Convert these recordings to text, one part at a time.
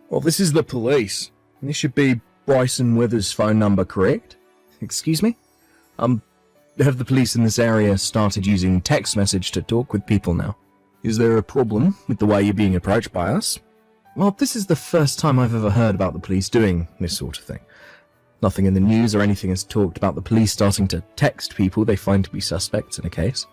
Well, this is the police. This should be Bryson Withers' phone number, correct? Excuse me? Have the police in this area started using text message to talk with people now? Is there a problem with the way you're being approached by us? Well, this is the first time I've ever heard about the police doing this sort of thing. Nothing in the news or anything has talked about the police starting to text people they find to be suspects in a case.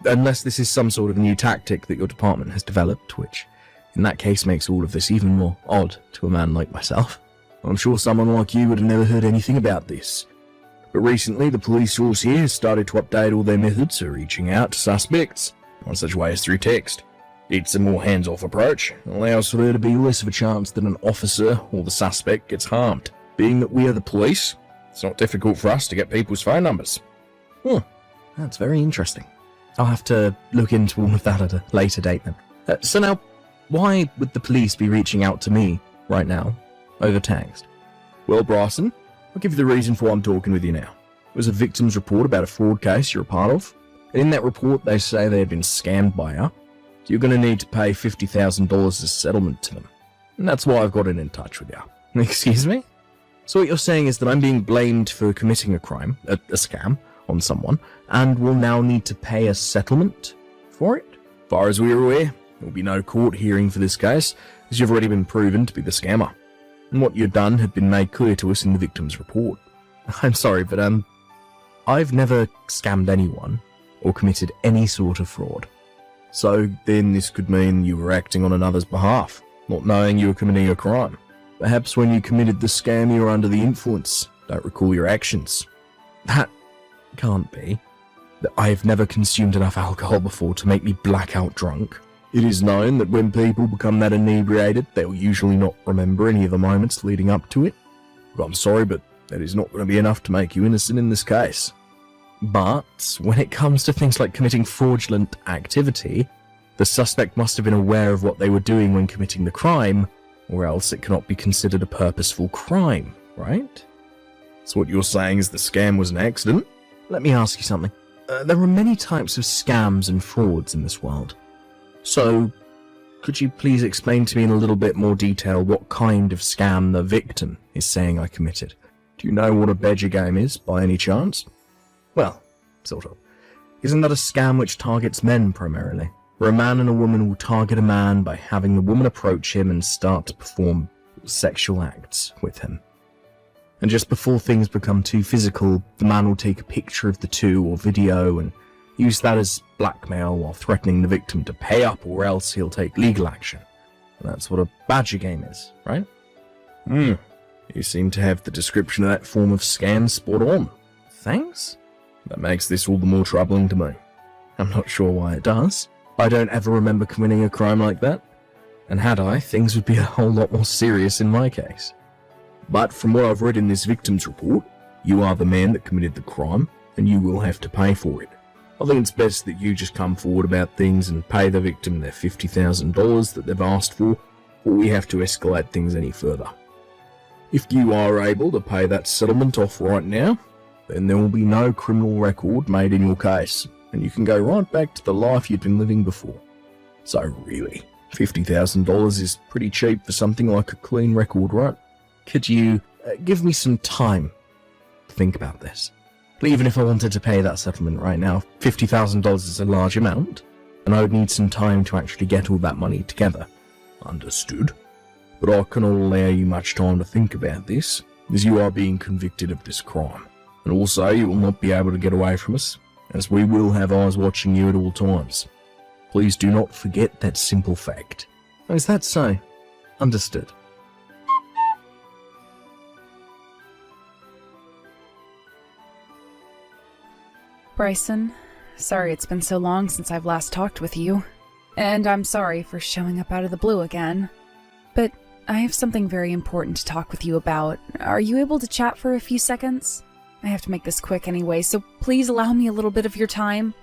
Unless this is some sort of new tactic that your department has developed, which in that case makes all of this even more odd to a man like myself. I'm sure someone like you would have never heard anything about this. But recently, the police force here has started to update all their methods of reaching out to suspects. One such way is through text. It's a more hands-off approach, and allows for there to be less of a chance that an officer or the suspect gets harmed. Being that we are the police, it's not difficult for us to get people's phone numbers. That's very interesting. I'll have to look into all of that at a later date then. So now, why would the police be reaching out to me right now over text? Well, Bryson, I'll give you the reason for why I'm talking with you now. It was a victim's report about a fraud case you're a part of. And in that report, they say they had been scammed by you. So you're going to need to pay $50,000 as settlement to them. And that's why I've gotten in touch with you. Excuse me? So what you're saying is that I'm being blamed for committing a crime, a scam, on someone, and will now need to pay a settlement for it? As far as we're aware, there will be no court hearing for this case, as you've already been proven to be the scammer. And what you've done had been made clear to us in the victim's report. I'm sorry, but I've never scammed anyone or committed any sort of fraud. So then this could mean you were acting on another's behalf, not knowing you were committing a crime. Perhaps when you committed the scam you were under the influence, don't recall your actions. That can't be. I've never consumed enough alcohol before to make me blackout drunk. It is known that when people become that inebriated, they'll usually not remember any of the moments leading up to it. But I'm sorry, but that is not going to be enough to make you innocent in this case. But when it comes to things like committing fraudulent activity, the suspect must have been aware of what they were doing when committing the crime, or else it cannot be considered a purposeful crime, right? So what you're saying is the scam was an accident? Let me ask you something. There are many types of scams and frauds in this world. So, could you please explain to me in a little bit more detail what kind of scam the victim is saying I committed? Do you know what a badger game is, by any chance? Well, sort of. Isn't that a scam which targets men primarily? Where a man and a woman will target a man by having the woman approach him and start to perform sexual acts with him. And just before things become too physical, the man will take a picture of the two or video and use that as blackmail while threatening the victim to pay up or else he'll take legal action. And that's what a badger game is, right? You seem to have the description of that form of scam spot on. Thanks? That makes this all the more troubling to me. I'm not sure why it does. I don't ever remember committing a crime like that. And had I, things would be a whole lot more serious in my case. But from what I've read in this victim's report, you are the man that committed the crime, and you will have to pay for it. I think it's best that you just come forward about things and pay the victim their $50,000 that they've asked for, or we have to escalate things any further. If you are able to pay that settlement off right now, then there will be no criminal record made in your case, and you can go right back to the life you'd been living before. So really, $50,000 is pretty cheap for something like a clean record, right? Could you give me some time to think about this? Even if I wanted to pay that settlement right now, $50,000 is a large amount, and I would need some time to actually get all that money together. Understood. But I cannot allow you much time to think about this, as you are being convicted of this crime. And also, you will not be able to get away from us, as we will have eyes watching you at all times. Please do not forget that simple fact. Oh, is that so? Understood. Bryson, sorry it's been so long since I've last talked with you. And I'm sorry for showing up out of the blue again. But I have something very important to talk with you about. Are you able to chat for a few seconds? I have to make this quick anyway, so please allow me a little bit of your time.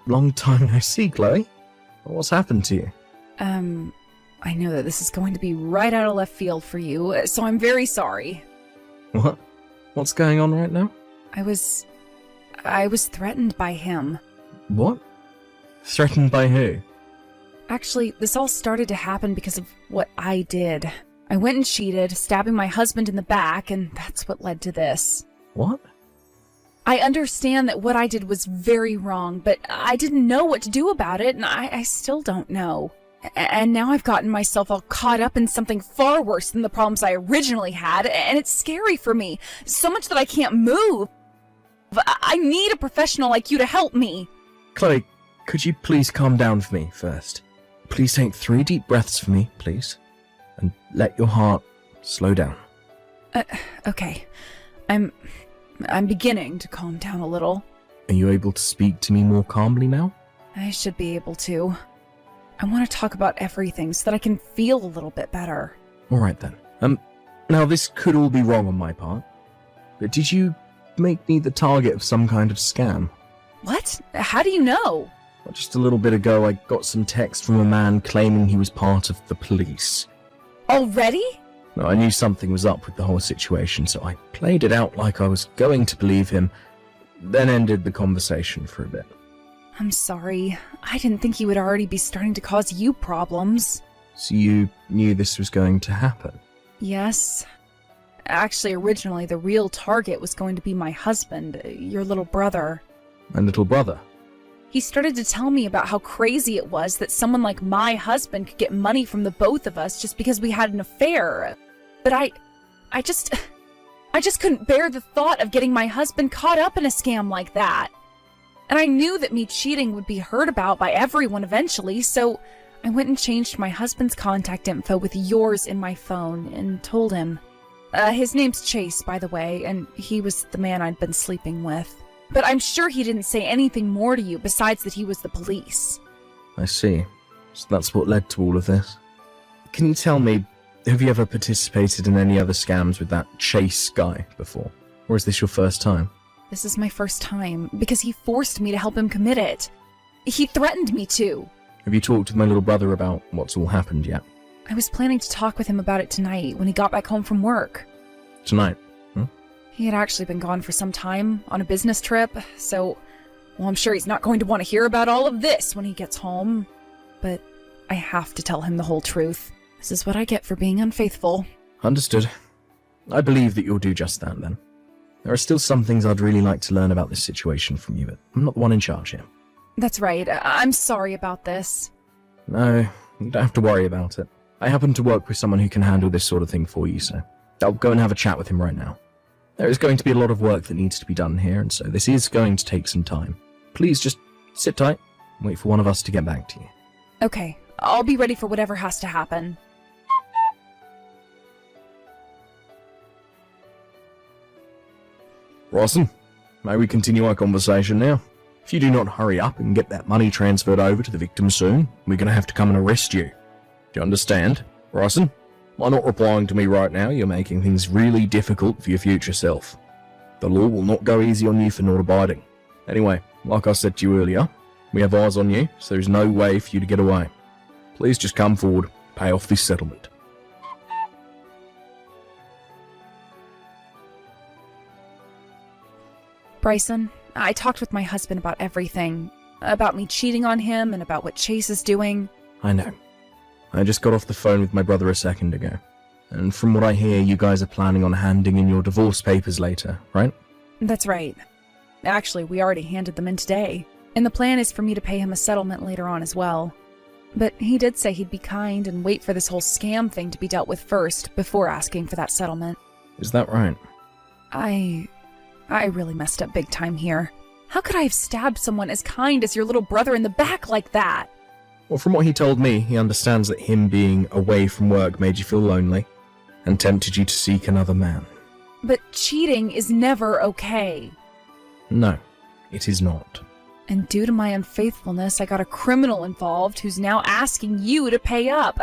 Long time no see, Chloe. What's happened to you? I know that this is going to be right out of left field for you, so I'm very sorry. What? What's going on right now? I was threatened by him. What? Threatened by who? Actually, this all started to happen because of what I did. I went and cheated, stabbing my husband in the back, and that's what led to this. What? I understand that what I did was very wrong, but I didn't know what to do about it, and I still don't know. And now I've gotten myself all caught up in something far worse than the problems I originally had, and it's scary for me, so much that I can't move. I need a professional like you to help me. Chloe, could you please calm down for me first? Please take 3 deep breaths for me, please. And let your heart slow down. Okay. I'm beginning to calm down a little. Are you able to speak to me more calmly now? I should be able to. I want to talk about everything so that I can feel a little bit better. Alright then. Now this could all be wrong on my part, but did you make me the target of some kind of scam? What? How do you know? Well, just a little bit ago I got some text from a man claiming he was part of the police. Already? No, I knew something was up with the whole situation, so I played it out like I was going to believe him, then ended the conversation for a bit. I'm sorry. I didn't think he would already be starting to cause you problems. So you knew this was going to happen? Yes. Actually, originally the real target was going to be my husband, your little brother. My little brother? He started to tell me about how crazy it was that someone like my husband could get money from the both of us just because we had an affair. But I just couldn't bear the thought of getting my husband caught up in a scam like that. And I knew that me cheating would be heard about by everyone eventually, so I went and changed my husband's contact info with yours in my phone and told him. His name's Chase, by the way, and he was the man I'd been sleeping with. But I'm sure he didn't say anything more to you besides that he was the police. I see. So that's what led to all of this. Can you tell me, have you ever participated in any other scams with that Chase guy before? Or is this your first time? This is my first time, because he forced me to help him commit it. He threatened me to. Have you talked with my little brother about what's all happened yet? I was planning to talk with him about it tonight when he got back home from work. Tonight? He had actually been gone for some time on a business trip, so, well, I'm sure he's not going to want to hear about all of this when he gets home. But I have to tell him the whole truth. This is what I get for being unfaithful. Understood. I believe that you'll do just that then. There are still some things I'd really like to learn about this situation from you, but I'm not the one in charge here. That's right. I'm sorry about this. No, you don't have to worry about it. I happen to work with someone who can handle this sort of thing for you, so I'll go and have a chat with him right now. There is going to be a lot of work that needs to be done here, and so this is going to take some time. Please just sit tight and wait for one of us to get back to you. Okay, I'll be ready for whatever has to happen. Rawson, may we continue our conversation now? If you do not hurry up and get that money transferred over to the victim soon, we're going to have to come and arrest you. Do you understand, Rawson? By not replying to me right now, you're making things really difficult for your future self. The law will not go easy on you for not abiding. Anyway, like I said to you earlier, we have eyes on you, so there's no way for you to get away. Please just come forward, pay off this settlement. Bryson, I talked with my husband about everything. About me cheating on him and about what Chase is doing. I know. I just got off the phone with my brother a second ago. And from what I hear, you guys are planning on handing in your divorce papers later, right? That's right. Actually, we already handed them in today. And the plan is for me to pay him a settlement later on as well. But he did say he'd be kind and wait for this whole scam thing to be dealt with first before asking for that settlement. Is that right? I really messed up big time here. How could I have stabbed someone as kind as your little brother in the back like that? Well, from what he told me, he understands that him being away from work made you feel lonely and tempted you to seek another man. But cheating is never okay. No, it is not. And due to my unfaithfulness, I got a criminal involved who's now asking you to pay up.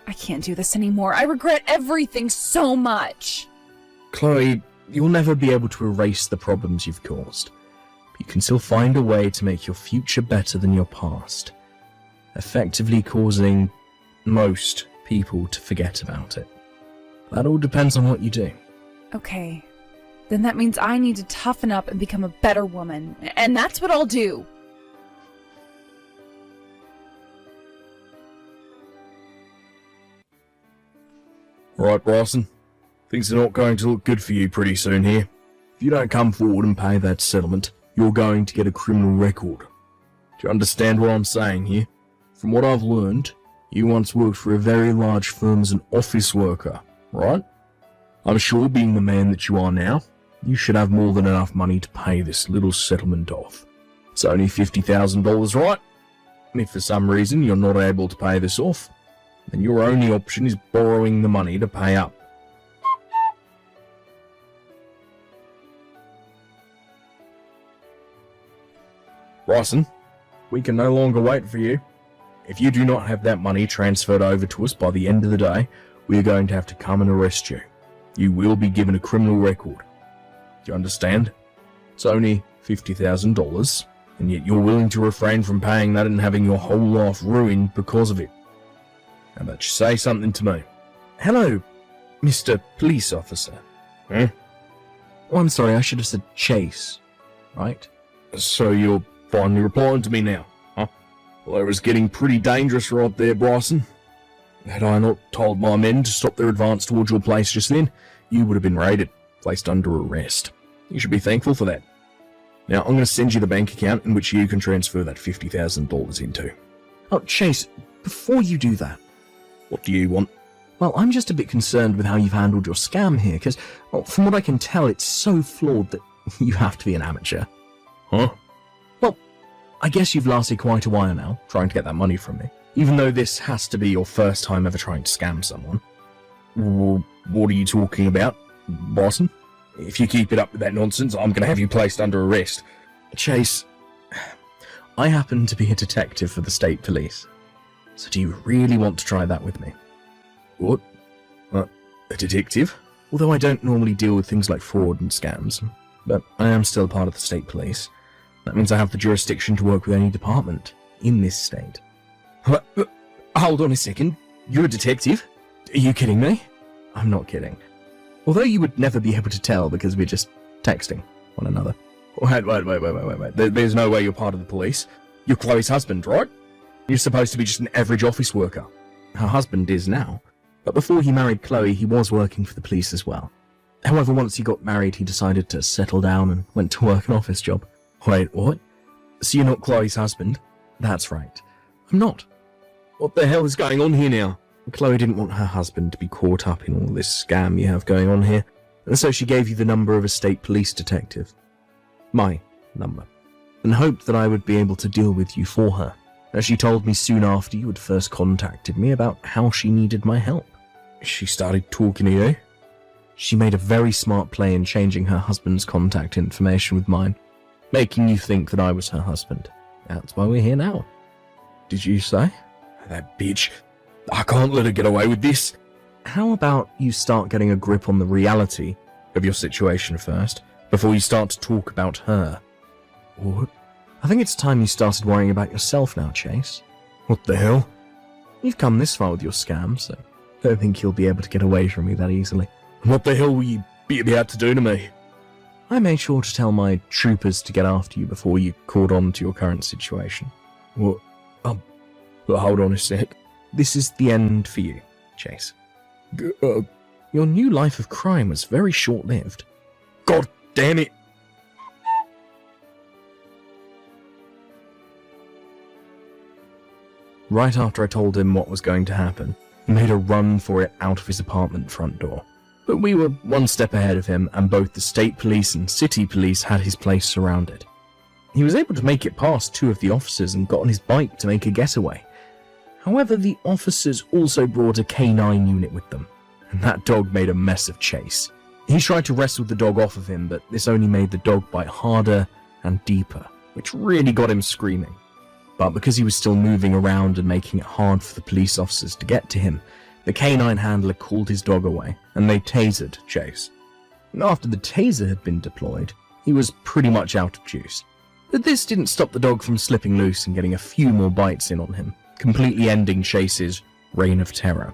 I can't do this anymore. I regret everything so much. Chloe, you'll never be able to erase the problems you've caused. But you can still find a way to make your future better than your past, effectively causing most people to forget about it. That all depends on what you do. Okay. Then that means I need to toughen up and become a better woman. And that's what I'll do. Alright, Bryson. Things are not going to look good for you pretty soon here. If you don't come forward and pay that settlement, you're going to get a criminal record. Do you understand what I'm saying here? From what I've learned, you once worked for a very large firm as an office worker, right? I'm sure, being the man that you are now, you should have more than enough money to pay this little settlement off. It's only $50,000, right? And if for some reason you're not able to pay this off, then your only option is borrowing the money to pay up. Bryson, we can no longer wait for you. If you do not have that money transferred over to us by the end of the day, we are going to have to come and arrest you. You will be given a criminal record. Do you understand? It's only $50,000, and yet you're willing to refrain from paying that and having your whole life ruined because of it. How about you say something to me? Hello, Mr. Police Officer. Huh? Oh, I'm sorry, I should have said Chase, right? So you're finally replying to me now, huh? Well, it was getting pretty dangerous right there, Bryson. Had I not told my men to stop their advance towards your place just then, you would have been raided, placed under arrest. You should be thankful for that. Now, I'm going to send you the bank account in which you can transfer that $50,000 into. Oh, Chase, before you do that... What do you want? Well, I'm just a bit concerned with how you've handled your scam here, because, well, from what I can tell, it's so flawed that you have to be an amateur. Huh? Well, I guess you've lasted quite a while now, trying to get that money from me, even though this has to be your first time ever trying to scam someone. Well, what are you talking about, Bryson? If you keep it up with that nonsense, I'm going to have you placed under arrest. Chase, I happen to be a detective for the state police. So do you really want to try that with me? What? A detective? Although I don't normally deal with things like fraud and scams, but I am still part of the state police. That means I have the jurisdiction to work with any department in this state. Hold on a second. You're a detective? Are you kidding me? I'm not kidding. Although you would never be able to tell because we're just texting one another. Wait. There's no way you're part of the police. You're Chloe's husband, right? You're supposed to be just an average office worker. Her husband is now, but before he married Chloe, he was working for the police as well. However, once he got married, he decided to settle down and went to work an office job. Wait, what? So you're not Chloe's husband? That's right. I'm not. What the hell is going on here now? Chloe didn't want her husband to be caught up in all this scam you have going on here, and so she gave you the number of a state police detective. My number. And hoped that I would be able to deal with you for her, as she told me soon after you had first contacted me about how she needed my help. She started talking to you? She made a very smart play in changing her husband's contact information with mine, making you think that I was her husband. That's why we're here now. Did you say? That bitch. I can't let her get away with this. How about you start getting a grip on the reality of your situation first, before you start to talk about her? What? I think it's time you started worrying about yourself now, Chase. What the hell? You've come this far with your scam, so I don't think you'll be able to get away from me that easily. What the hell will you be about to do to me? I made sure to tell my troopers to get after you before you caught on to your current situation. What? But hold on a sec. This is the end for you, Chase. Your new life of crime was very short-lived. God damn it! Right after I told him what was going to happen, he made a run for it out of his apartment front door. But we were one step ahead of him, and both the state police and city police had his place surrounded. He was able to make it past two of the officers and got on his bike to make a getaway. However, the officers also brought a K9 unit with them, and that dog made a mess of Chase. He tried to wrestle the dog off of him, but this only made the dog bite harder and deeper, which really got him screaming. But because he was still moving around and making it hard for the police officers to get to him, the K9 handler called his dog away, and they tasered Chase. After the taser had been deployed, he was pretty much out of juice. But this didn't stop the dog from slipping loose and getting a few more bites in on him, completely ending Chase's reign of terror.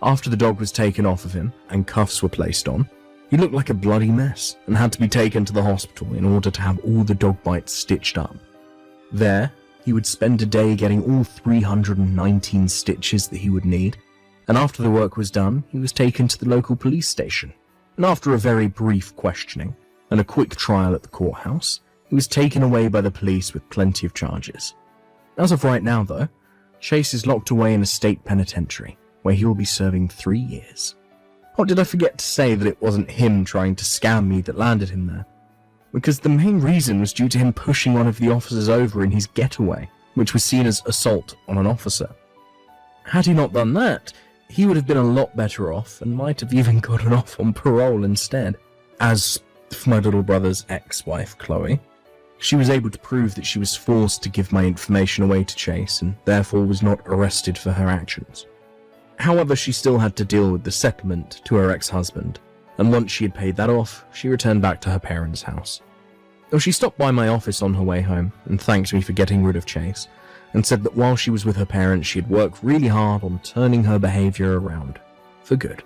After the dog was taken off of him and cuffs were placed on, he looked like a bloody mess and had to be taken to the hospital in order to have all the dog bites stitched up. There, he would spend a day getting all 319 stitches that he would need, and after the work was done, he was taken to the local police station. And after a very brief questioning and a quick trial at the courthouse, he was taken away by the police with plenty of charges. As of right now, though, Chase is locked away in a state penitentiary, where he will be serving 3 years. Oh, did I forget to say that it wasn't him trying to scam me that landed him there? Because the main reason was due to him pushing one of the officers over in his getaway, which was seen as assault on an officer. Had he not done that, he would have been a lot better off and might have even gotten off on parole instead. As for my little brother's ex-wife, Chloe, she was able to prove that she was forced to give my information away to Chase and therefore was not arrested for her actions. However, she still had to deal with the settlement to her ex-husband, and once she had paid that off, she returned back to her parents' house. She stopped by my office on her way home and thanked me for getting rid of Chase, and said that while she was with her parents, she had worked really hard on turning her behavior around for good.